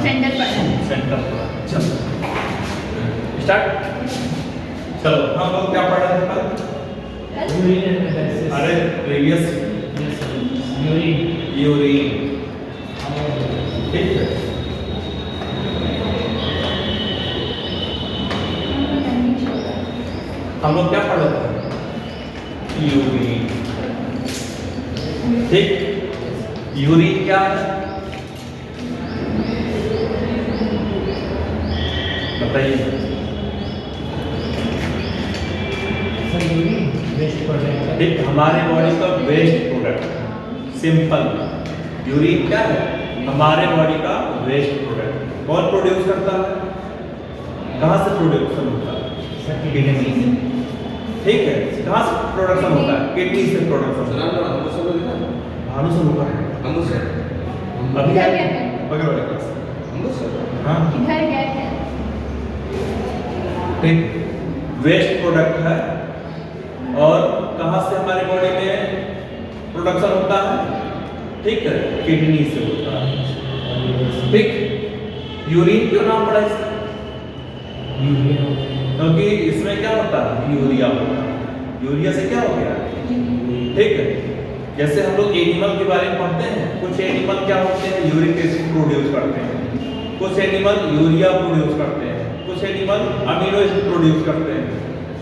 Centre पर है। Centre पर। चलो स्टार्ट। चलो हम लोग क्या पढ़ रहे थे कल? अरे प्रीवियस यूरिन। ठीक है, हम लोग क्या पढ़ रहे थे? यूरिन। ठीक, यूरिन क्या है बताइए? ठीक, हमारे बॉडी का वेस्ट प्रोडक्ट। सिंपल, यूरिन क्या है? हमारे बॉडी का वेस्ट प्रोडक्ट। कौन प्रोड्यूस करता है? कहाँ से प्रोड्यूसन होता है? किडनी से। ठीक है, कहाँ से प्रोडक्शन होता है? किडनी से प्रोडक्शन होता है। भानु से होगा अभी इधर क्या है? बगल वाले क्लास। हाँ इधर क्या है? ठीक, वेस्ट प्रोडक्ट है और कहाँ से हमारे बॉडी में प्रोडक्शन होता है? ठीक है, किडनी से होता है। ठीक, यूरिन क्यों नाम पड़ा इसका? क्योंकि इसमें क्या होता है? यूरिया होता है। यूरिया से क्या हो गया? ठीक है, जैसे हम लोग एनिमल के बारे में पढ़ते हैं, कुछ एनिमल क्या होते हैं? यूरिक एसिड प्रोड्यूस करते हैं, कुछ एनिमल यूरिया प्रोड्यूस करते हैं, कुछ एनिमल अमीनो एसिड प्रोड्यूस करते हैं,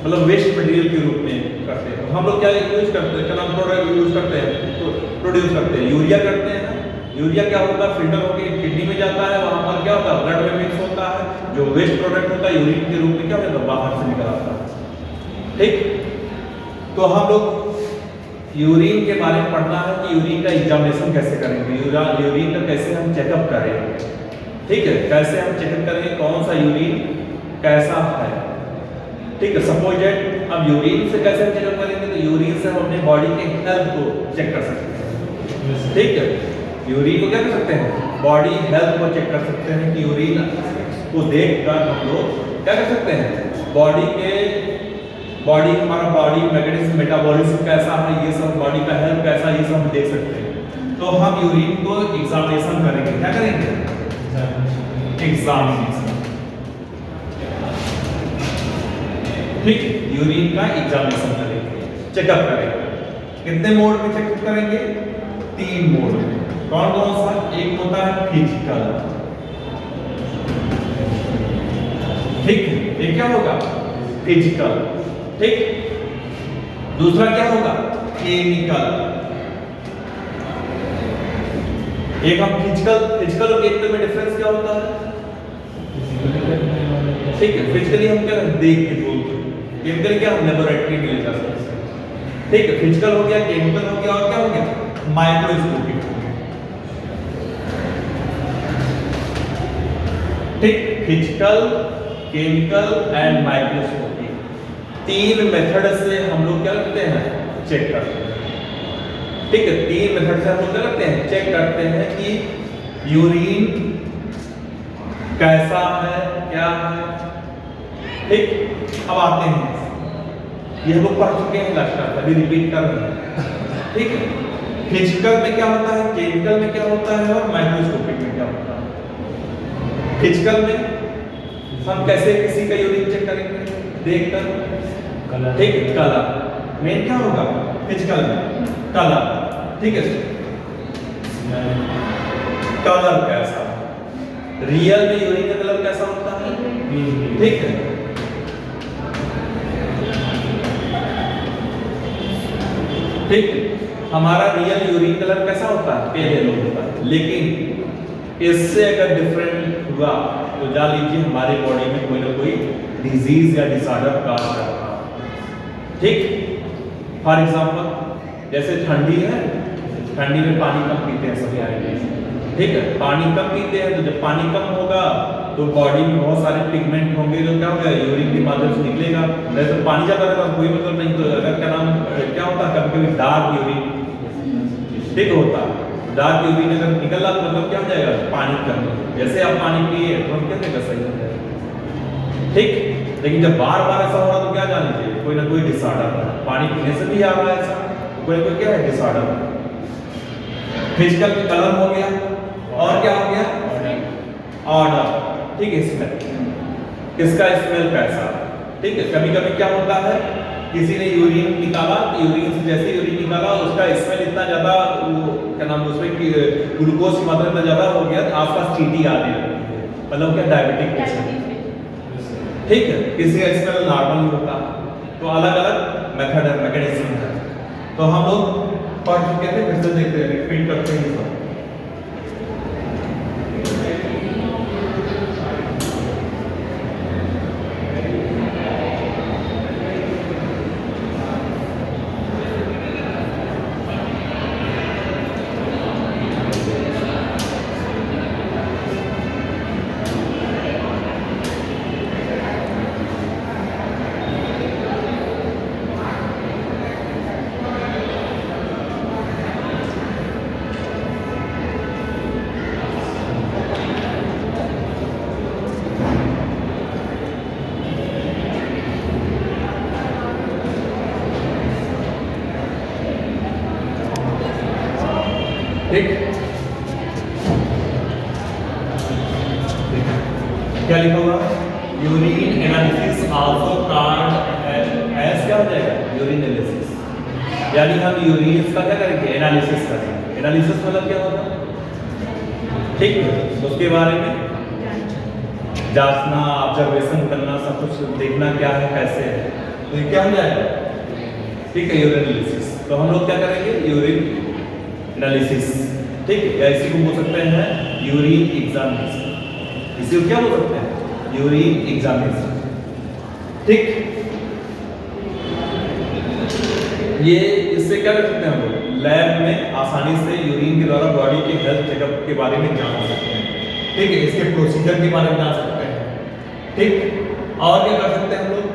मतलब वेस्ट मटेरियल के रूप में करते हैं। हम लोग क्या यूज करते हैं? क्या नाम प्रोडक्ट यूज करते हैं? प्रोड्यूस करते हैं, यूरिया करते हैं ना। यूरिया क्या होता है? फिल्टर होकर किडनी में जाता है, वहां पर क्या होता है? ब्लड में मिक्स होता है, जो वेस्ट प्रोडक्ट होता है यूरिन के रूप में क्या होता है? बाहर से निकल आता है। ठीक, तो हम लोग यूरिन के बारे में पढ़ना है कि यूरिन का एग्जामिनेशन कैसे करेंगे, यूरिन का कैसे हम चेकअप करेंगे। ठीक है, कैसे हम चेकअप करेंगे कौन सा यूरिन कैसा है। ठीक है, सपोज दैट अब यूरिन से कैसे हम चेकअप करेंगे? तो यूरिन से हम अपने बॉडी के हेल्थ को चेक कर सकते हैं। ठीक है, यूरिन को क्या कर सकते हैं? बॉडी हेल्थ को चेक कर सकते हैं कि यूरिन को देखकर हम लोग क्या कर सकते हैं? हमारा बॉडी मैकेनिज्म, मेटाबॉलिज्म कैसा है, ये सब बॉडी का हेल्थ कैसा है, ये सब हम देख सकते हैं। तो हम यूरिन को एग्जामिनेशन करेंगे। क्या करेंगे? एग्जामिनेशन। ठीक, यूरिन का एग्जामिनेशन करेंगे, चेकअप करेंगे। कितने मोड में चेकअप करेंगे? 3 मोड में। कौन कौन सा? एक होता है फिजिकल। ठीक, ये क्या होगा? फिजिकल। ठीक, दूसरा क्या होगा? केमिकल। एक हम फिजिकल और केमिकल में डिफरेंस क्या होता है? ठीक है, फिजिकली हम क्या देख के बोलते हैं, केमिकल क्या हम लेबोरेटरी में ले जा सकते हैं। ठीक है, फिजिकल हो गया, केमिकल हो गया और क्या हो गया? माइक्रोस्कोपिक हो गया। ठीक, physical, chemical and microscopic, 3 method से हम लोग क्या करते हैं? चेक करते हैं। ठीक है, 3 मेथड से हम लोग क्या करते हैं? चेक करते हैं कि यूरिन कैसा है, क्या है। ठीक, अब आते हैं, ये हम लोग पढ़ चुके हैं लास्ट क्लास, अभी रिपीट कर रहे हैं। ठीक है, फिजिकल में क्या होता है, केमिकल में क्या होता है और माइक्रोस्कोपिक में क्या होता है। फिजिकल में हम कैसे किसी का यूरिन चेक करेंगे? देखकर। ठीक है, कलर मेन क्या होगा फिजिकल में? कलर। ठीक है, कलर कैसा? रियल में यूरिन का कलर कैसा होता है? ठीक है, ठीक, हमारा रियल यूरिन कलर कैसा होता है? पेल येलो होता है। लेकिन इससे अगर डिफरेंट हुआ तो जान लीजिए हमारे बॉडी में कोई ना कोई डिजीज या डिसऑर्डर काज कर रहा है। ठीक, फॉर एग्जांपल जैसे ठंडी है, ठंडी में पानी कम पीते हैं सभी आएंगे। ठीक है, पानी कम पीते हैं तो जब पानी कम होगा तो बॉडी में बहुत सारे पिगमेंट होंगे, जो क्या होगा? यूरिन के माध्यम से निकलेगा। नहीं तो पानी ज्यादा रहेगा कोई मतलब नहीं। तो अगर क्या नाम क्या होता है? कभी कभी डार्क यूरिन ठीक होता है। डार्क यूरिन अगर निकल रहा तो मतलब क्या हो जाएगा? पानी कम। जैसे आप पानी पिए तो हम क्या देगा? सही हो जाएगा। ठीक, लेकिन जब बार बार ऐसा हो रहा तो क्या जान लीजिए कोई ना कोई डिसऑर्डर है। पानी पीने से भी आ रहा है ऐसा, कोई ना कोई क्या है? डिसऑर्डर। फिजिकल कलर हो गया और क्या हो गया? ऑर्डर, ठीक है, स्मेल, किसका स्मेल कैसा, ठीक है। कभी कभी क्या होता है, किसी ने यूरिन निकाला, यूरिन से जैसे यूरिन निकाला उसका स्मेल इतना ज्यादा, वो क्या नाम, उसमें ग्लूकोज की मात्रा इतना ज्यादा हो गया, आसपास चींटी आने लगती है, मतलब क्या, डायबिटिक पेशेंट, ठीक है। किसी का स्मेल नॉर्मल होता है, तो अलग अलग मेथड है, मैकेनिज्म है। तो हम लोग पढ़ चुके थे, फिर से देखते हैं, रिपीट करते हैं सब। ठीक, क्या लिखा हुआ, urine analysis also called as, क्या हो जाएगा, यूरिन एनालिसिस, यानी हम यूरिन का क्या करेंगे, एनालिसिस करेंगे। एनालिसिस मतलब क्या होता है, ठीक है, उसके बारे में जांचना, ऑब्जर्वेशन करना, सब कुछ देखना क्या है, कैसे है, तो ये क्या हो जाएगा, ठीक है, यूरिन एनालिसिस। तो हम लोग क्या करेंगे, यूरिन एनालिसिस, ठीक है, या इसी को बोल सकते हैं यूरिन एग्जामिनेशन, इसी को क्या बोल सकते हैं, यूरिन एग्जामिनेशन, ठीक। ये इससे क्या कर सकते हैं हम लोग, लैब में आसानी से यूरिन के द्वारा बॉडी के हेल्थ चेकअप के बारे में जान सकते हैं, ठीक है, इसके प्रोसीजर के बारे में जान सकते हैं, ठीक। और क्या कर सकते हैं हम लोग,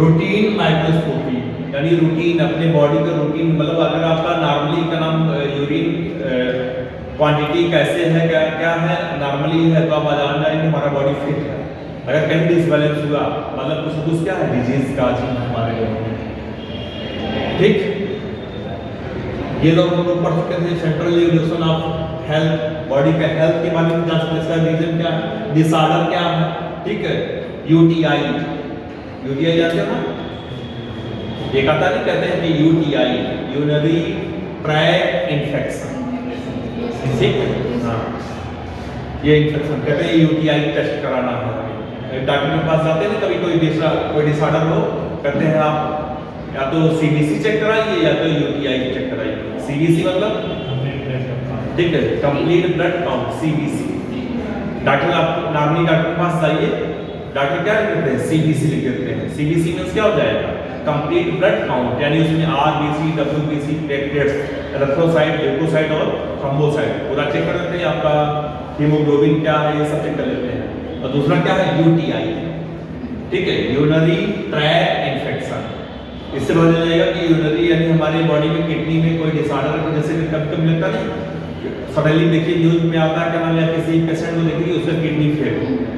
रूटीन माइक्रोस्कोपी, यानी रूटीन, अपने बॉडी का रूटीन, मतलब अगर आपका नॉर्मली का नाम यूरिन क्वांटिटी कैसे है, क्या क्या है, नॉर्मली है, तो आप जान जाएंगे हमारा बॉडी फिट है। अगर कहीं डिसबैलेंस हुआ, मतलब कुछ क्या है, डिजीज का जीन हमारे बॉडी में, ठीक। ये लोग हम लोग पढ़ सकते थे, central regulation of health, body का हेल्थ के बारे में जान सकते हैं, इसका रीजन क्या है, डिसऑर्डर क्या है, ठीक है, यूटीआई, यूटीआई जानते हो ना, एक आता नहीं, कहते हैं कि यूटीआई, यूरिनरी ट्रैक्ट इन्फेक्शन, ठीक है, हाँ, ये इन्फेक्शन कहते हैं, यूटीआई टेस्ट कराना है। डॉक्टर के पास जाते हैं ना, कभी कोई डिसऑर्डर हो, कहते हैं आप या तो सीबीसी चेक कराइए या तो यूटीआई चेक कराइए। सीबीसी मतलब, ठीक है, complete blood count, CBC. Doctor, आप नॉर्मली डॉक्टर के पास जाइए, डॉक्टर क्या लिख देते हैं, सीबीसी लिख देते हैं। सीबीसी मींस क्या हो जाएगा, कंप्लीट ब्लड काउंट, यानी उसमें RBC, WBC, platelets, erythrocyte, leukocyte और थ्रोम्बोसाइट पूरा चेक कर लेते हैं, आपका हीमोग्लोबिन क्या है, ये सब चेक कर लेते हैं। और दूसरा क्या है, यूटीआई, ठीक है, यूरिनरी ट्रैक्ट इन्फेक्शन। इससे पता चल जाएगा कि यूरिनरी यानी हमारे बॉडी में, किडनी में कोई डिसऑर्डर की वजह से कभी कभी लगता नहीं, सडनली देखिए न्यूज में आता है क्या नाम है, किसी पेशेंट को देखिए उसका किडनी फेल हो गया,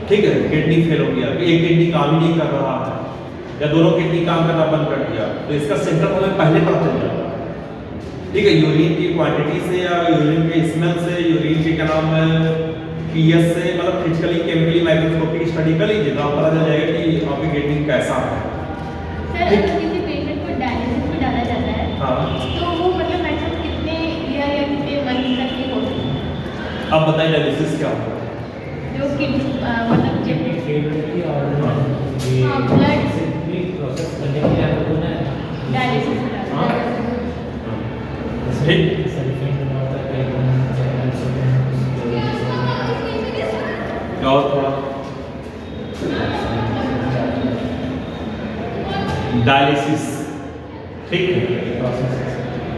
ठीक है, किडनी फेल हो गया, एक किडनी काम ही नहीं कर रहा है या दोनों किडनी काम करना बंद कर दिया, तो इसका सिम्टम हमें पहले पता चल जाता है, ठीक है। यूरिन की क्वांटिटी से या यूरिन के स्मेल से, यूरिन के क्या नाम है, पीएच से, मतलब फिजिकली केमिकली माइक्रोस्कोपी की स्टडी कर लीजिए, तो आप पता चल जाएगा कि आपकी किडनी कैसा है। सर, अगर किसी पेशेंट को डायलिसिस में डाला जाता है, हाँ, तो वो मतलब मैक्सिमम कितने ईयर या कितने मंथ तक की होती है? अब बताइए डायलिसिस क्या होता है, जो किडनी मतलब जब ब्लड प्रोसेस करने के लिए आपको ना डायलिसिस में डाला जाता है। ठीक, और थोड़ा डायलिसिस, ठीक है,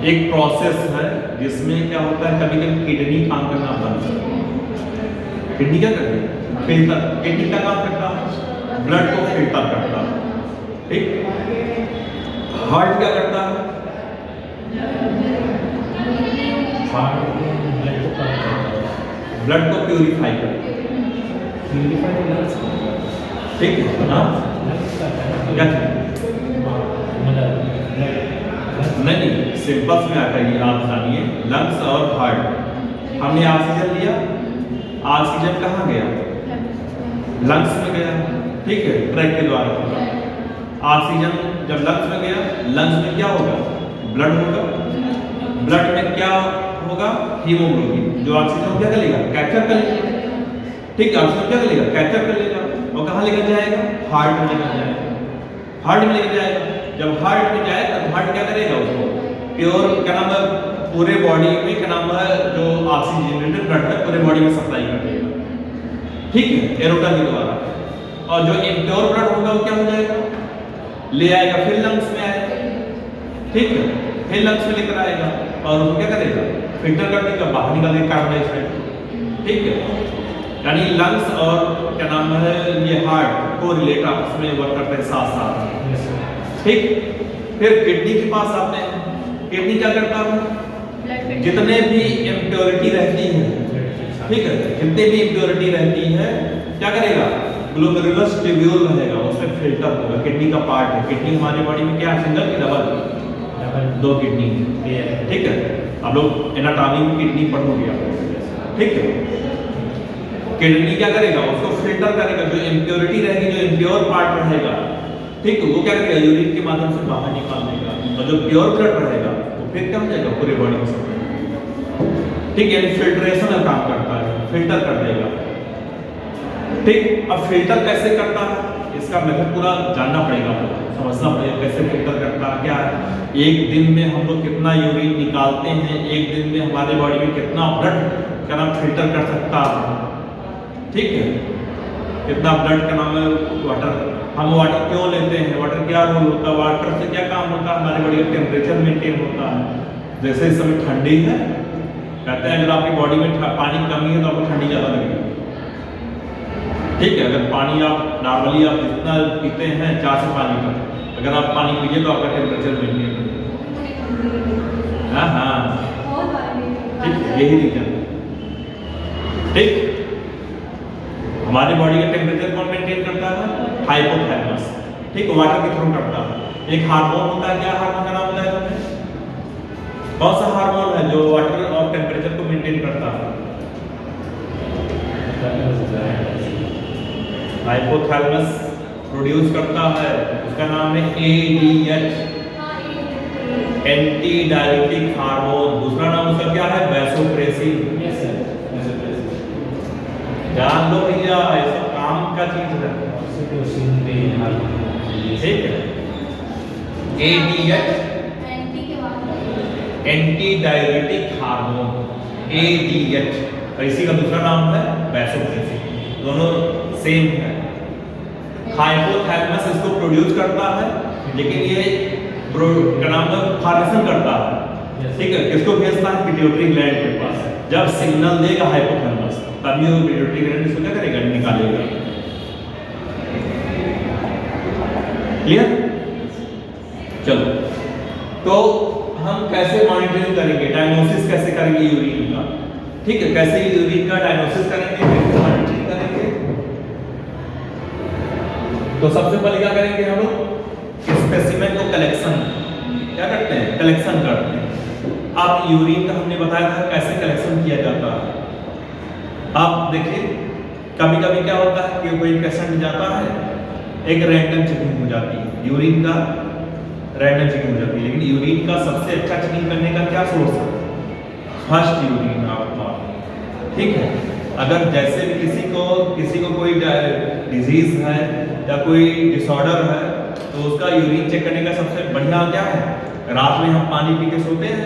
एक प्रोसेस है जिसमें क्या होता है, कभी कभी किडनी काम करना बंद करती है। किडनी क्या करती है, फिल्टर, किडनी का काम करता है, ब्लड को फिल्टर करता है, ठीक। हार्ट क्या करता है, ब्लड को प्यूरिफाई करता है, ठीक है ना, क्या नहीं, सिंपल्स में आता है, आप जानिए, लंग्स और हार्ट, हमने ऑक्सीजन लिया, ऑक्सीजन कहाँ गया? लंग्स में गया, ठीक है, ट्रैक के द्वारा। ऑक्सीजन जब लंग्स में गया, लंग्स में क्या होगा? ब्लड होगा। ब्लड में क्या होगा? हीमोग्लोबिन, जो ऑक्सीजन को क्या कर लेगा? कैप्चर कर लेगा, ठीक है। ऑक्सीजन क्या कर लेगा? कैप्चर कर लेगा, और कहाँ लेकर जाएगा? हार्ट में लेकर जाएगा, हार्ट में लेकर जाएगा। जब हार्ट में जाएगा तो हार्ट क्या करेगा? उसको प्योर क्या नाम है, पूरे बॉडी में क्या नाम है, जो ऑक्सीजनेटेड ब्लड है पूरे बॉडी में सप्लाई कर देगा, ठीक है, एरोटा के द्वारा। और जो इम्प्योर ब्लड होगा वो क्या हो जाएगा? ले आएगा, फिर लंग्स में आएगा, ठीक है, फिर लंग्स में लेकर आएगा और उसको क्या करेगा? फिल्टर कर देगा, बाहर निकाल देगा कार्बन डाइऑक्साइड, ठीक है। यानी लंग्स और क्या नाम है ये हार्ट को रिलेट आपस में वर्क करते हैं साथ साथ, ठीक। फिर किडनी के पास आते हैं। किडनी क्या करता है? जितने भी इम्प्योरिटी रहती है, ठीक है, जितने भी इम्प्योरिटी रहती है क्या करेगा? ग्लोमेरुलस ट्यूब्यूल रहेगा, उसमें फिल्टर होगा। किडनी का पार्ट है। किडनी हमारी बॉडी में क्या, सिंगल की डबल? दो किडनी, ठीक है। आप लोग एनाटॉमी में किडनी पढ़ोगे आप, ठीक है। किडनी क्या करेगा? उसको फिल्टर करेगा, जो इम्प्योरिटी रहेगी, जो इम्प्योर पार्ट रहेगा, ठीक है, वो क्या करेगा? यूरिन के माध्यम से बाहर निकाल देगा, और जो प्योर ब्लड रहेगा वो फिर क्या हो जाएगा? पूरे बॉडी में सप्लाई, ठीक है। यानी फिल्ट्रेशन का काम करता है, फिल्टर कर देगा, ठीक। अब फिल्टर कैसे करता है, इसका मेथड पूरा जानना पड़ेगा, समझना पड़ेगा कैसे फिल्टर करता है, क्या है। एक दिन में हम लोग कितना यूरिन निकालते हैं, एक दिन में हमारे बॉडी में कितना ब्लड का नाम फिल्टर कर सकता है, ठीक है। कितना ब्लड का नाम है वाटर, हम वाटर क्यों लेते हैं, वाटर क्या रोल होता है, वाटर से क्या काम होता है? हमारे बॉडी का टेम्परेचर मेंटेन होता है। जैसे इस समय ठंडी है, कहते हैं अगर आपकी बॉडी में पानी कमी है तो आपको ठंडी ज़्यादा लगेगी, ठीक है। अगर पानी आप नॉर्मली आप जितना पीते हैं 4 से 5 लीटर, अगर आप पानी पीजिए तो आपका टेम्परेचर मेंटेन होगा। हाँ, ठीक, यही रीजन है, ठीक। हमारे बॉडी का टेम्परेचर कौन मेंटेन करता है? हाइपोथैलेमस, ठीक, वाटर के थ्रू करता है। एक हार्मोन होता है, क्या हार्मोन का नाम बताया तुमने? कौन सा हार्मोन है जो वाटर और टेम्परेचर को मेंटेन करता है? हाइपोथैलेमस प्रोड्यूस करता है, उसका नाम है ADH, एंटी डायरेटिक हार्मोन। दूसरा नाम उसका क्या है? वैसोप्रेसिन। जान लो भैया, ये सब काम का चीज है, ठीक है। ADH anti diuretic hormone, ADH, और इसी का दूसरा नाम है वैसोप्रेसिन, दोनों सेम है। हाइपोथैलेमस इसको प्रोड्यूस करता है, लेकिन ये क्या नाम है फॉर्मेशन करता है, ठीक है। किसको भेजता है? पिट्यूटरी ग्लैंड के पास। जब सिग्नल देगा हाइपोथैलेमस तभी वो पिट्यूटरी ग्लैंड इसको क्या करेगा? निकालेगा, क्लियर? चलो, तो हम कैसे मॉनिटरिंग करेंगे, डायग्नोसिस कैसे करेंगे यूरिन का, ठीक है। कैसे यूरिन का डायग्नोसिस करेंगे, मॉनिटरिंग करेंगे। तो सबसे पहले क्या करेंगे हम लोग? स्पेसिमेन को कलेक्शन क्या करते हैं? कलेक्शन करते हैं। अब यूरिन का हमने बताया था कैसे कलेक्शन किया जाता है। आप देखिए, कभी कभी क्या होता है कि कोई पेशेंट जाता है, एक रैंडम चेकिंग हो जाती है, यूरिन का रैंडम चेकिंग हो जाती है। लेकिन यूरिन का सबसे अच्छा चेकिंग करने का क्या सोर्स है? फर्स्ट यूरिन आपका, ठीक है। अगर जैसे भी किसी को कोई डिजीज है या कोई डिसऑर्डर है, तो उसका यूरिन चेक करने का सबसे बढ़िया क्या है? रात में हम पानी पी के सोते हैं,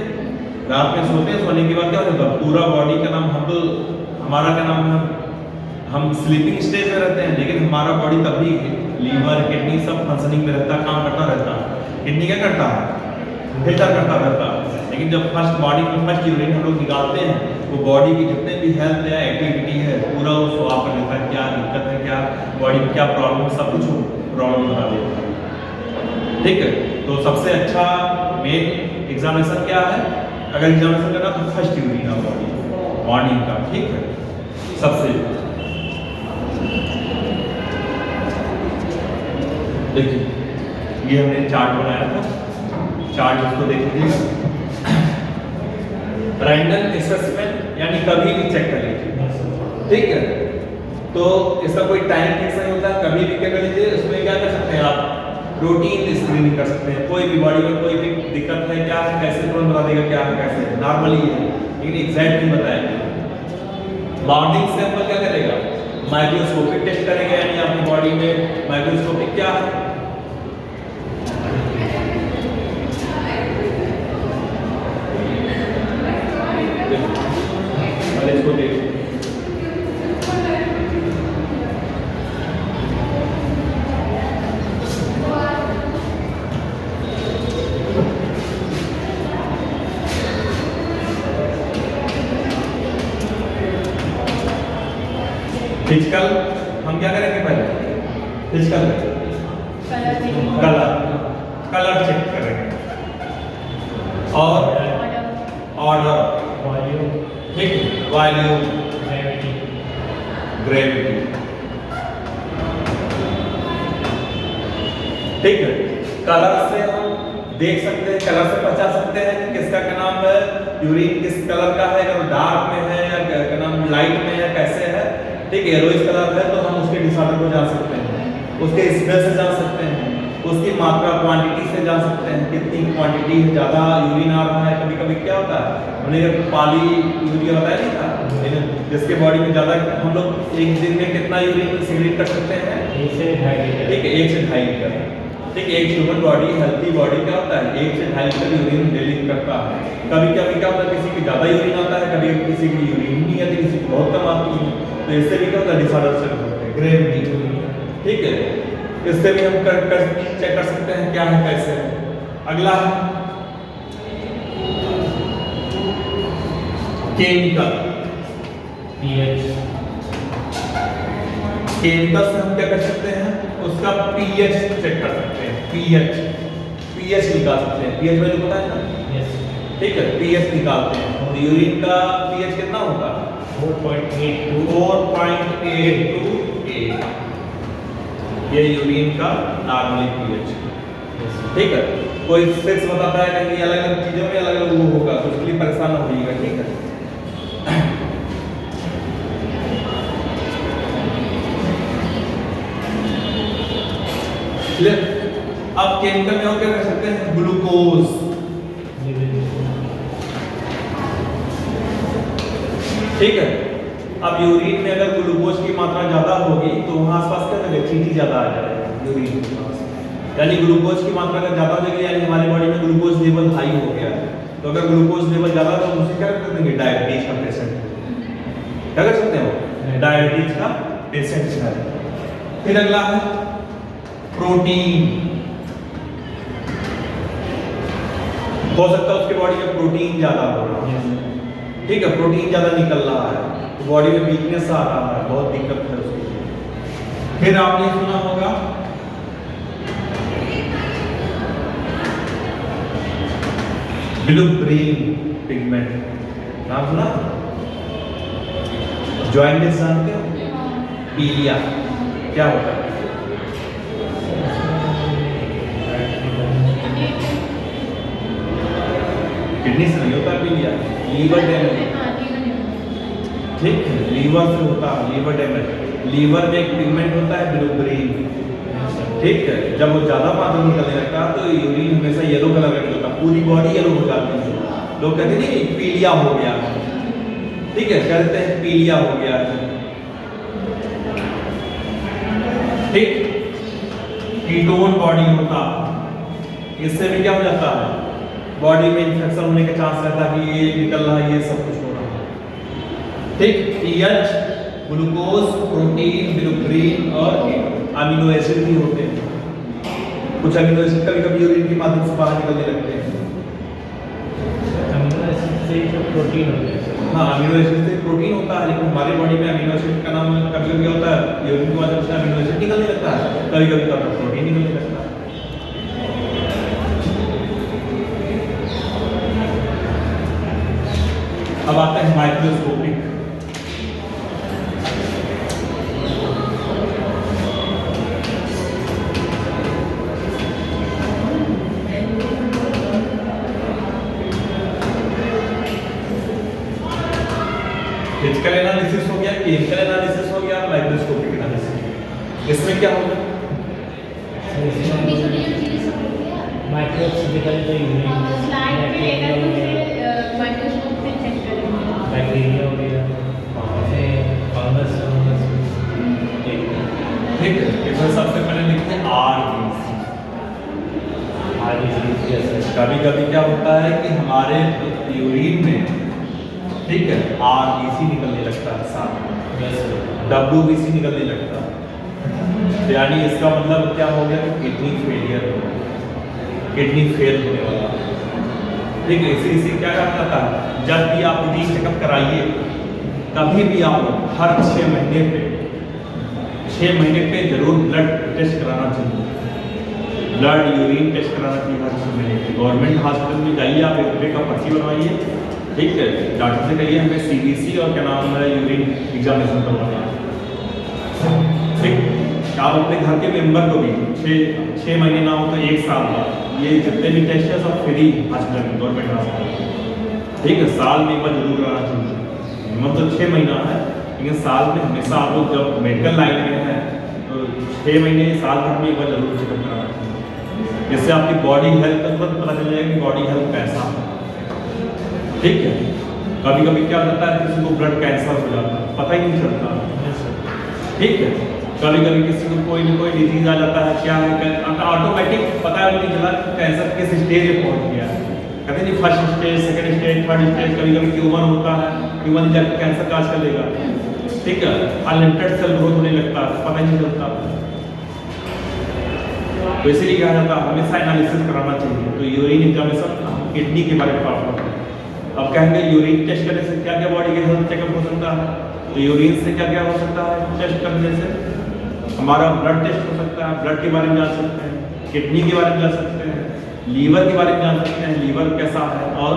रात में सोते हैं, सोने के बाद क्या होता है? पूरा बॉडी का नाम हमारा क्या नाम है, हम स्लीपिंग स्टेज में रहते हैं, लेकिन हमारा बॉडी तभी लीवर किडनी सब फंक्शनिंग में रहता है, काम करता रहता है। किडनी क्या करता है? फिल्टर करता रहता है। लेकिन जब फर्स्ट बॉडी में फर्स्ट यूरिन हम लोग निकालते हैं, वो बॉडी की जितने भी हेल्थ है, एक्टिविटी है, पूरा वो स्वाप कर लेता है, क्या दिक्कत है, क्या बॉडी में क्या प्रॉब्लम है, सब कुछ प्रॉब्लम बता देता है, ठीक है। तो सबसे अच्छा मेन एग्जामिनेशन क्या है? अगर एग्जामिनेशन करना तो फर्स्ट यूरिन का बॉडी मॉर्निंग का, ठीक है। सबसे देखिए, ये हमने चार्ट बनाया था, चार्ट इसको देख लीजिएगा। रैंडम स्पेसिमेन यानी कभी भी चेक कर लीजिए, ठीक है, तो इसका कोई टाइम फिक्स नहीं होता, कभी भी क्या कर लीजिए, उसमें क्या कर सकते हैं आप रूटीन स्क्रीनिंग कर सकते हैं। कोई भी बॉडी में कोई भी दिक्कत है क्या है, कैसे तुरंत बता देगा क्या है कैसे है, नॉर्मली है लेकिन एग्जैक्ट नहीं बताएगा। बाउंडिंग सैंपल क्या करेगा, माइक्रोस्कोपिक टेस्ट करेगा, यानी आपकी बॉडी में माइक्रोस्कोपिक क्या है, इसको देखो फिजिकल हम क्या करेंगे पहले, फिजिकल कलर चेक करेंगे और ऑर्डर, ठीक, वॉल्यूम, ग्रेविटी, ठीक है। कलर से हम देख सकते हैं, कलर से पहचान सकते हैं कि किसका क्या नाम है, यूरिन किस कलर का है, अगर डार्क में है या क्या नाम लाइट में है, कैसे है, ठीक है। येलोइश कलर है तो हम उसके डिसऑर्डर को जान सकते हैं, उसके स्मेल से जान सकते हैं, उसकी मात्रा क्वांटिटी से जान सकते हैं, कितनी क्वांटिटी है, ज़्यादा यूरिन आ रहा है। कभी कभी क्या होता है, हमने पॉली यूरिया बताया नहीं था, जिसके बॉडी में ज़्यादा, हम लोग एक दिन में कितना यूरिन सिगरेट कर सकते हैं, 1 से 2.5 लीटर, ठीक है, 1 से 2.5 लीटर, ठीक है। एक ह्यूमन बॉडी, हेल्थी बॉडी क्या होता है, 1 से 2.5 लीटर यूरिन डेली करता है। कभी कभी क्या होता है, किसी की ज़्यादा यूरिन आता है, कभी किसी की यूरिन नहीं आती, किसी की बहुत कम आती है, तो इससे भी क्या होता है, डिसऑर्डर से होता है, ग्रेविटी, ठीक है। इससे भी हम चेक कर सकते हैं क्या है कैसे है। अगला है केमिकल, pH, केमिकल से हम क्या कर सकते हैं, उसका पीएच चेक कर सकते हैं, पीएच निकाल सकते हैं, पीएच वैल्यू पता है ना, yes, ठीक है, पीएच निकालते हैं। तो यूरिन का पीएच कितना होगा, 4.82, 4.82, ये यूरिन का नॉर्मल पीएच, ठीक है। कोई फिक्स बताता है कहीं अलग अलग चीजों में अलग अलग वो होगा, तो उसके लिए परेशान हो जाइएगा, ठीक है। अब केमिकल में और क्या कर सकते हैं, ग्लूकोज, ठीक है। अब यूरिन में अगर ग्लूकोज की मात्रा ज्यादा होगी तो वहां आसपास क्या करेगा, चीनी ज्यादा आ जाएगा यूरिन के पास, यानी ग्लूकोज की मात्रा अगर ज्यादा हो जाएगी, यानी हमारी बॉडी में ग्लूकोज लेवल हाई हो गया है। तो अगर ग्लूकोज लेवल ज्यादा तो उसे क्या कर देंगे, डायबिटीज का पेशेंट, क्या कर सकते हो, डायबिटीज का पेशेंट है। फिर अगला है प्रोटीन, हो सकता है उसके बॉडी में प्रोटीन ज्यादा हो रहा है, ठीक है, प्रोटीन ज्यादा निकल रहा है, तो बॉडी में वीकनेस आ रहा है, बहुत दिक्कत है उसके लिए। फिर आपने सुना होगा ब्लू ग्रीन पिगमेंट, नाम सुना, जॉइंटिस जानते हो, पीलिया क्या होता है, किडनी से नहीं होता पीलिया, लीवर डैमेज, ठीक है, लीवर से होता है, लीवर डैमेज। लीवर में एक पिगमेंट होता है ब्लू ग्रीन, ठीक है, जब वो ज्यादा मात्रा में निकलने लगता है तो यूरिन हमेशा येलो कलर का होता है, पूरी बॉडी येलो हो जाती है। लोग कहते नहीं पीलिया हो गया, ठीक है, कहते हैं पीलिया हो गया, ठीक। कीटोन बॉडी होता, इससे भी क्या हो जाता है, बॉडी में इंफेक्शन होने का चांस रहता है कि ये निकल रहा है, ये सब कुछ हो रहा है, ठीक। पीएच, ग्लूकोज, प्रोटीन, बिलुग्रीन और अमीनो एसिड भी होते हैं। कुछ अमीनो एसिड कभी कभी यूरिन के माध्यम से बाहर निकलने लगते हैं। अमीनो एसिड से जो प्रोटीन होता है, हाँ, अमीनो एसिड से प्रोटीन होता है, लेकिन हमारी बॉडी में अमीनो एसिड का नाम कभी कभी क्या होता है, यूरिन के माध्यम से अमीनो एसिड निकलने लगता है, कभी कभी क्या होता है, प्रोटीन निकलने लगता है। अब आते हैं माइक्रोस्कोपिक, फिजिकल एनालिसिस हो गया, क्लिनिकल एनालिसिस हो गया, माइक्रोस्कोपिक एनालिसिस। इसमें क्या होगा? छोटी छोटी जो चीजें सब होती है माइक्रोस्कोपिकल तो यूरिन स्लाइड में लेकर मुझे माइक्रोस्कोप से चेक करेंगे। बैक्टीरिया हो गया, ऐसे फंगस ठीक है, इसमें सबसे पहले लिखते हैं RBC। कभी कभी क्या होता है कि हमारे यूरिन में, ठीक है, RBC निकलने लगता है, साथ में WBC निकलने लगता है। तो यानी इसका मतलब क्या हो गया? किडनी फेलियर हो गया, किडनी फेल होने वाला। ठीक है, इसी क्या करता था, जब भी आप रूटीन चेकअप कराइए, कभी भी आप हर 6 महीने पे जरूर ब्लड टेस्ट कराना चाहिए, ब्लड यूरिन टेस्ट कराना चाहिए हर 6 महीने पे। गवर्नमेंट हॉस्पिटल में जाइए, आप 1 रुपये का पर्ची बनवाइए, ठीक है, डॉक्टर से कहिए हमें CBC और क्या नाम है यूरिन एग्जामिनेशन करवाना है, ठीक। आप अपने घर के मेंबर को भी 6 महीने ना हो तो 1 साल बाद, ये जितने भी टेस्ट है सब फ्री हॉस्पिटल में, गवर्नमेंट हॉस्पिटल, ठीक है, साल में एक बार जरूर कराना चाहिए। मिनिमम तो 6 महीना है, लेकिन साल में हमेशा आप लोग जब मेडिकल लाइन में हैं तो 6 महीने साल भर में एक बार जरूर चेकअप कराना चाहिए, जिससे आपकी बॉडी हेल्थ का तुरंत पता चल जाएगा कि बॉडी हेल्थ कैसा है, ठीक है। कभी कभी क्या होता है, किसी को ब्लड कैंसर हो जाता है, पता ही नहीं चलता, ठीक है। कभी कभी किसी को कोई ना कोई डिजीज आ जाता है, क्या है ऑटोमेटिक पता नहीं चला कैंसर किस स्टेज पे पहुंच गया है, कहते हैं first stage, second stage, third stage. कभी कभी ट्यूमर होता है, ट्यूमर जाकर कैंसर काज कर लेगा, ठीक है, अनलिमिटेड सेल ग्रोथ होने लगता है, पता ही नहीं चलता। तो इसीलिए कहा जाता है हमेशा एनालिसिस कराना चाहिए। तो यूरिन एग्जामिनेशन किडनी के बारे में बात करते हैं। अब कहेंगे यूरिन टेस्ट करने से क्या क्या बॉडी के हेल्थ चेकअप हो सकता है, तो यूरिन से क्या क्या हो सकता है टेस्ट करने से? हमारा ब्लड टेस्ट हो सकता है, ब्लड के बारे में जान सकते हैं, किडनी के बारे में जान सकते हैं, लीवर के बारे में जान सकते हैं, लीवर कैसा है, और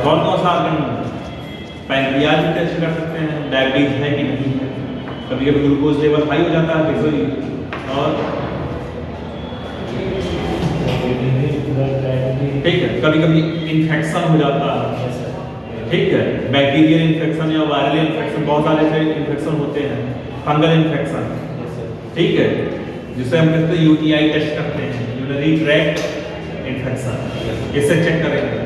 कौन कौन सा ऑर्गन, पैंक्रियाज भी टेस्ट कर सकते हैं, डायबिटीज है कि नहीं है, कभी कभी ग्लूकोज लेवल हाई हो जाता है, और ठीक है, कभी कभी इन्फेक्शन हो जाता है, ठीक है, बैक्टीरियल इन्फेक्शन या वायरल इन्फेक्शन, बहुत सारे ऐसे इन्फेक्शन होते हैं, फंगल इन्फेक्शन, ठीक है, जिसे हम कहते हैं UTI टेस्ट करते हैं, यूरिनरी ट्रैक्ट इन्फेक्शन, इससे चेक करेंगे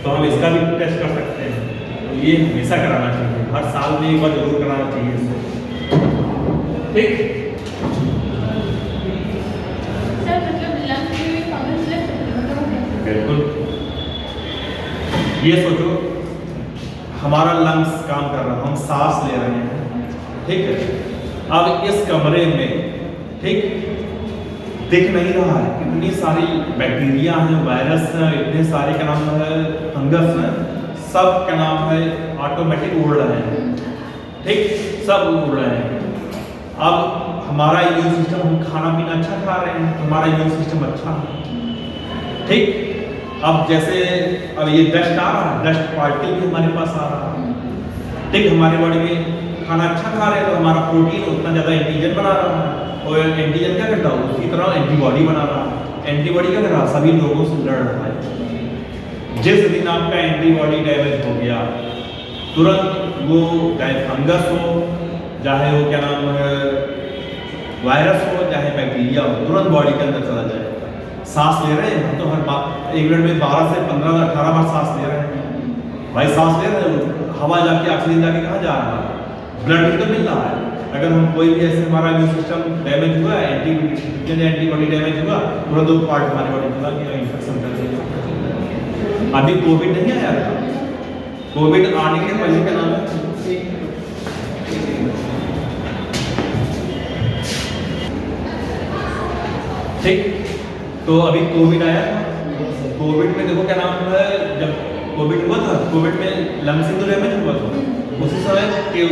तो हम इसका भी टेस्ट कर सकते हैं। तो ये हमेशा कराना चाहिए, हर साल में एक बार जरूर कराना चाहिए इसको, ठीक। सर मतलब लंग्स में भी फंगस लग सकती है, बिल्कुल, ये सोचो हमारा लंग्स काम कर रहा है, हम सांस ले रहे हैं, ठीक है। अब इस कमरे में, ठीक, दिख नहीं रहा है, इतनी सारी बैक्टीरिया हैं, वायरस हैं, इतने सारे क्या नाम है फंगस हैं, सब क्या नाम है ऑटोमेटिक उड़ रहे हैं, ठीक, सब उड़ रहे हैं। अब हमारा इम्यून सिस्टम, हम खाना पीना अच्छा खा रहे हैं तो हमारा इम्यून सिस्टम अच्छा है, ठीक। अब जैसे अब ये डस्ट आ रहा है, डस्ट पार्टिकल भी हमारे पास आ रहा है, ठीक, हमारे बॉडी में खाना अच्छा खा रहे हैं तो हमारा प्रोटीन उतना ज़्यादा एंटीजन बना रहा है, और एंटीजन क्या करता है, उसी तरह एंटीबॉडी बना रहा है। एंटीबॉडी क्या कर रहा है, सभी लोगों से लड़ रहा है। जिस दिन आपका एंटीबॉडी डैमेज हो गया, तुरंत वो चाहे फंगस हो, चाहे वो क्या नाम है वायरस हो, चाहे बैक्टीरिया हो, तुरंत बॉडी के अंदर चला जाए। सांस ले रहे हैं हम तो हर बार 1 मिनट में 12 से 15 18 बार सांस ले रहे हैं, भाई सांस ले रहे हैं, हवा जाके ऑक्सीजन जाके कहाँ जा रहा है, ब्लड भी तो मिल रहा है। अगर हम कोई भी ऐसे हमारा इम्यून सिस्टम डैमेज हुआ, एंटीबॉडी डैमेज हुआ, पूरा 2 पार्ट हमारी बॉडी चला गया, इन्फेक्शन कर दिया। अभी कोविड नहीं आया था, कोविड आने के पहले का नाम है, ठीक। तो अभी कोविड आया था, कोविड में देखो क्या नाम है, जब कोविड हुआ था, कोविड में लंग्स तो डैमेज हुआ था, उसी समय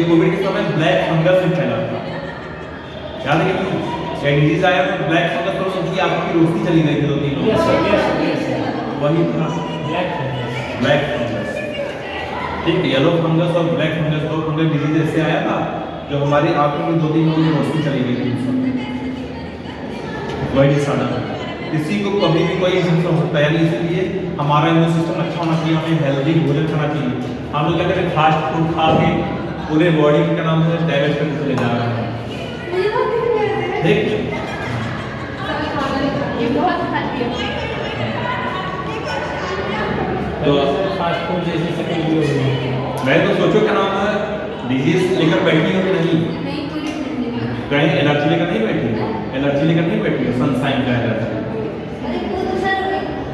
कोविड के समय ब्लैक फंगस भी फैला था, याद है कि डिजीज आया तो ब्लैक फंगस, तो उनकी आपकी रोशनी चली गई थी 2-3 लोग, वही था ब्लैक फंगस, ठीक, येलो फंगस और ब्लैक फंगस, 2 फंगस डिजीज ऐसे आया था जो हमारी आंखों में 2-3 लोगों की रोशनी चली गई थी, वही निशाना। किसी को कभी भी कोई सिम्टम होता है, यानी इसीलिए हमारा इम्यून सिस्टम अच्छा होना चाहिए, हमें हेल्दी भोजन खाना चाहिए। हम लोग क्या करें, फास्ट फूड खा के पूरे बॉडी का नाम से डैमेज करके चले जा रहे हैं। ठीक है, ये बहुत खाती है। तो फास्ट फूड जैसी शक्ल भी हो रही है। मैं तो सोचो क्या नाम है, डिजीज लेकर बैठी हो कि नहीं, नहीं पूरी जिंदगी। कहीं एलर्जी लेकर नहीं बैठी है, एलर्जी लेकर नहीं बैठी है, सनसाइन का एलर्जी अरे वो तो सर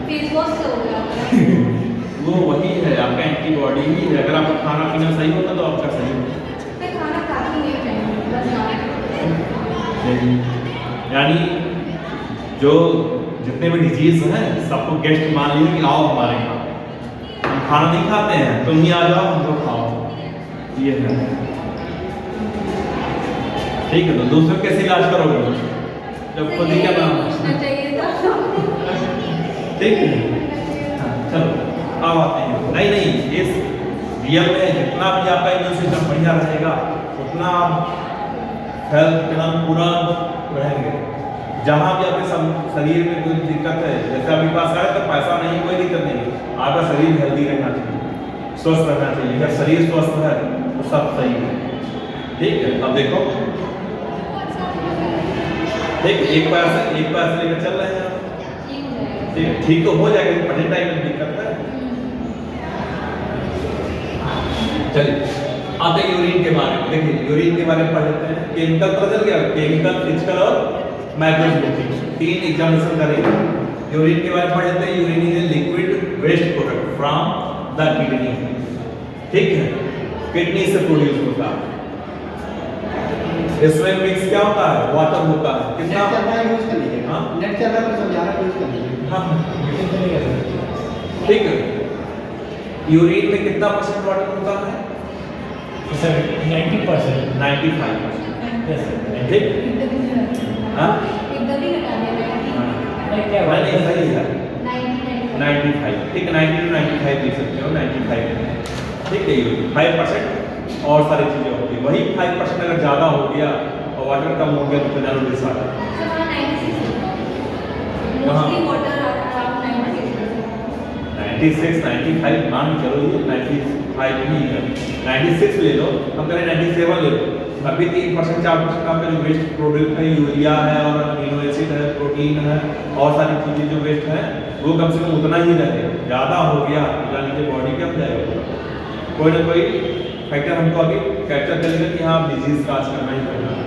फेस वॉश से हो गया। वो वही है, आपका एंटीबॉडी ही है। अगर आपका खाना पीना सही होता तो आपका सही होता। मैं खाना खाती नहीं टाइम बस यानी जो जितने भी डिजीज हैं सबको गेस्ट मान लीजिए कि आओ हमारे यहाँ, हम खाना नहीं खाते हैं, तुम ही आ जाओ, हम लोग खाओ, ये है। ठीक है, तो दूसरों कैसे इलाज करोगे जब खुद ही क्या नाम है? चाहिए था। ठीक है, हाँ, चलो अब आते हैं। नहीं नहीं, इस रियल में जितना भी आपका इम्यून सिस्टम बढ़िया रहेगा उतना आप हेल्थ के नाम पूरा रहेंगे। जहाँ भी आपके शरीर में कोई दिक्कत है, जैसे आपके पास है तो पैसा नहीं, कोई दिक्कत नहीं, आपका शरीर हेल्दी रहना चाहिए, स्वस्थ रहना चाहिए। अगर शरीर स्वस्थ है तो सब सही है। ठीक है, अब देखो, ठीक, एक पैर से लेकर चल रहे हैं आप, ठीक है, ठीक तो हो जाएगा, पढ़ने टाइम में दिक्कत है। चलिए आते हैं यूरिन के बारे में। देखिए यूरिन के बारे में पढ़ लेते हैं। केमिकल पता चल गया, केमिकल, फिजिकल और माइक्रोस्कोपिक, 3 एग्जामिनेशन करेंगे। यूरिन के बारे में पढ़ लेते हैं। Urine is a liquid waste product from the kidney. ठीक है, किडनी से प्रोड्यूस होता है। इसमें मिक्स क्या होता है, वाटर होता है। कितना नेट चल रहा है, यूज कर लीजिए। हाँ? नेट चल रहा है तो समझा रहा है, यूज कर लीजिए। हाँ, लेकिन चलेगा सर। ठीक है। यूरिन में कितना परसेंट वाटर होता है? सर 90%। 95%। Yes sir. ठीक, हाँ? एकदम ही घटा दिया मैंने। नहीं क्या बात नहीं, है सही है। 95 95, ठीक है, 90 to 95 दे सकते हो, 95। ठीक है, ये 5% और सारी चीजें होती है। वही 5% अगर ज्यादा हो गया और वाटर कम हो गया तो फिनाइल डिसऑर्डर। सर वहाँ 96 कहाँ? मोस्टली वाटर अराउंड 96 96, 95 मान के चलो, ये 95 ही है। 96 ले लो, हम करें 97 ले लो, अभी 3% 4% आपका जो वेस्ट प्रोडक्ट है, यूरिया है और अमीनो एसिड है, प्रोटीन है और सारी चीजें जो वेस्ट है वो कम से कम उतना ही रहे। ज़्यादा हो गया तो जान लीजिए बॉडी क्या हो जाएगा, कोई ना कोई फैक्टर हमको अभी कैप्चर करेगा कि हाँ डिजीज का आज करना ही करना है।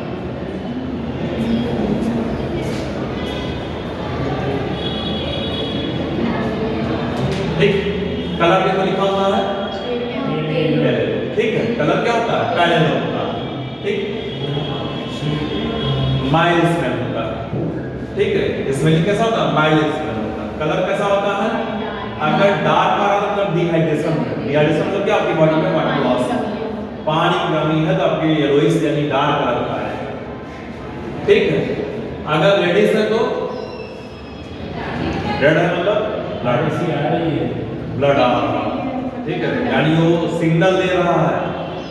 ठीक, कलर देखो लिखा हुआ है, ठीक है, कलर क्या होता है, पैरेल होता है। ठीक, माइल्ड स्मेल होता है। ठीक है, स्मेलिंग कैसा होता है, माइल्ड स्मेल होता है। कलर कैसा होता है, अगर डार्क आ रहा है मतलब डिहाइड्रेशन है। डिहाइड्रेशन मतलब क्या, आपकी बॉडी में वाटर लॉस है, पानी की कमी है तो आपके येलोइश यानी डार्क कलर का है। ठीक है, अगर रेडिश है तो रेड है मतलब ऐसी आ रही है। ब्लड आ रहा है। ठीक है, यानी वो सिग्नल दे रहा है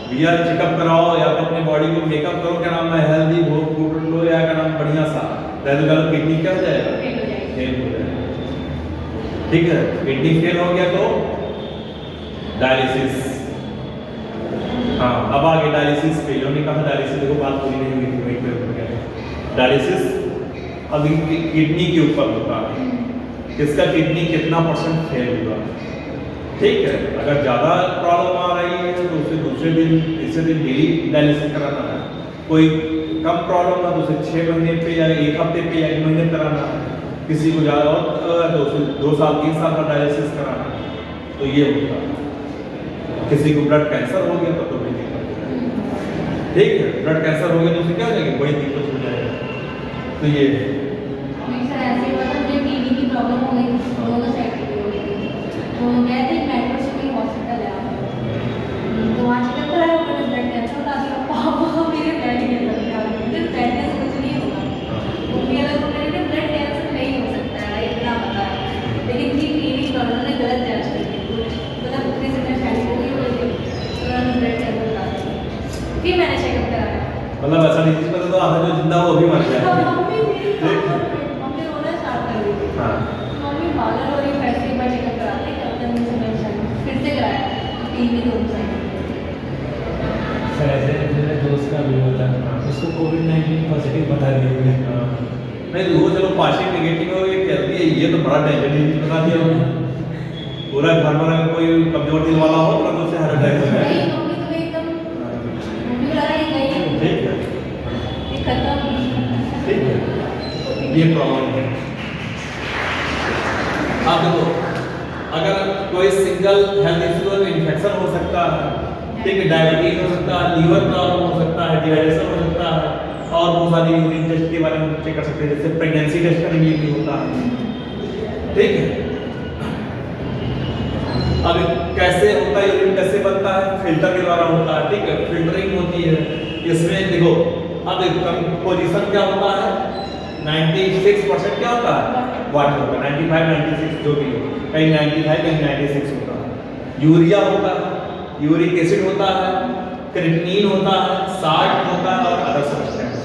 भैया चेकअप कराओ या तो अपनी बॉडी को मेकअप करो, क्या नाम है, हेल्दी फूड लो या क्या नाम बढ़िया सा, तो किडनी क्या हो जाएगा, फेल हो जाएगा। ठीक है, किडनी फेल हो गया तो डायलिसिस। हाँ, अब आगे डायलिसिस पे जो नहीं कहा, डायलिसिस देखो बात पूरी नहीं हुई थी, वहीं पे रुक गया। डायलिसिस अभी किडनी के ऊपर होता है, किसका किडनी कितना % फेल हुआ। ठीक है, अगर ज़्यादा प्रॉब्लम आ रही है तो उसे दूसरे दिन तीसरे दिन डेली डायलिसिस कराना है। कोई कम प्रॉब्लम है तो उसे 6 महीने पे या 1 हफ्ते पे या 1 महीने कराना है। किसी को ज़्यादा और तो उसे 2 साल 3 साल का डायलिसिस कराना है। तो ये होता है। किसी को ब्लड कैंसर हो गया तो भी दिक्कत है। ठीक है, ब्लड कैंसर हो गया तो उसे क्या हो जाएगी, बड़ी दिक्कत हो जाएगी। तो ये सर ऐसे हुआ था, मुझे टीबी की प्रॉब्लम हो गई, दोनों साइड की हो गई। तो गए थे मेट्रो सिटी हॉस्पिटल है, तो वहाँ चेकअप कराया, मैंने ब्लड कैंसर बता दिया। पापा मेरे ब्लड कैंसर था, मुझे ब्लड कैंसर कुछ नहीं होगा। तो मेरा तो मेरे ब्लड कैंसर नहीं हो सकता है, इतना पता है। लेकिन थी टीबी प्रॉब्लम ने गलत जांच कर दी, मतलब उतने से मैं शादी हो गई, तो उन्होंने ब्लड कैंसर बता दिया। फिर मैंने चेकअप कराया। मतलब ऐसा डिजीज में तो आधा जो जिंदा वो भी मर जाए। मम्मी रोना स्टार्ट कर दी थी। टीवी दोनों साइड। सर ऐसे मेरे दोस्त का भी हुआ था, उसको कोविड-19 पॉजिटिव बता दिया गया। नहीं वो चलो पासिंग नेगेटिव हो ये कहती है, ये तो बड़ा टेंशन बता दिया उन्होंने। पूरा घर में अगर कोई कमजोर दिल वाला हो तो उससे हार्ट अटैक हो नहीं, जाएगा। मम्मी तो एकदम मम्मी लगा ये गई है, ठीक है, ये खत्म। ठीक है, ये प्रॉब्लम है। आप देखो, अगर कोई सिंगल हेल्थ इशू है तो इन्फेक्शन हो सकता है, ठीक है, डायबिटीज हो सकता है, लीवर प्रॉब्लम हो सकता है, डिहाइड्रेशन हो सकता है, और बहुत सारी यूरिन टेस्ट के बारे में चेक कर सकते हैं, जैसे प्रेगनेंसी टेस्ट का भी होता है, ठीक है। अब कैसे होता है यूरिन, कैसे बनता है? फिल्टर के द्वारा होता है, ठीक है, फिल्टरिंग होती है। इसमें देखो, अब कंपोजिशन क्या होता है? 96% क्या होता है? वाटर होता है, 95 96 जो भी हो, कहीं 95 कहीं 96 होता है। यूरिया होता है, यूरिक एसिड होता है, क्रिएटिनिन होता है,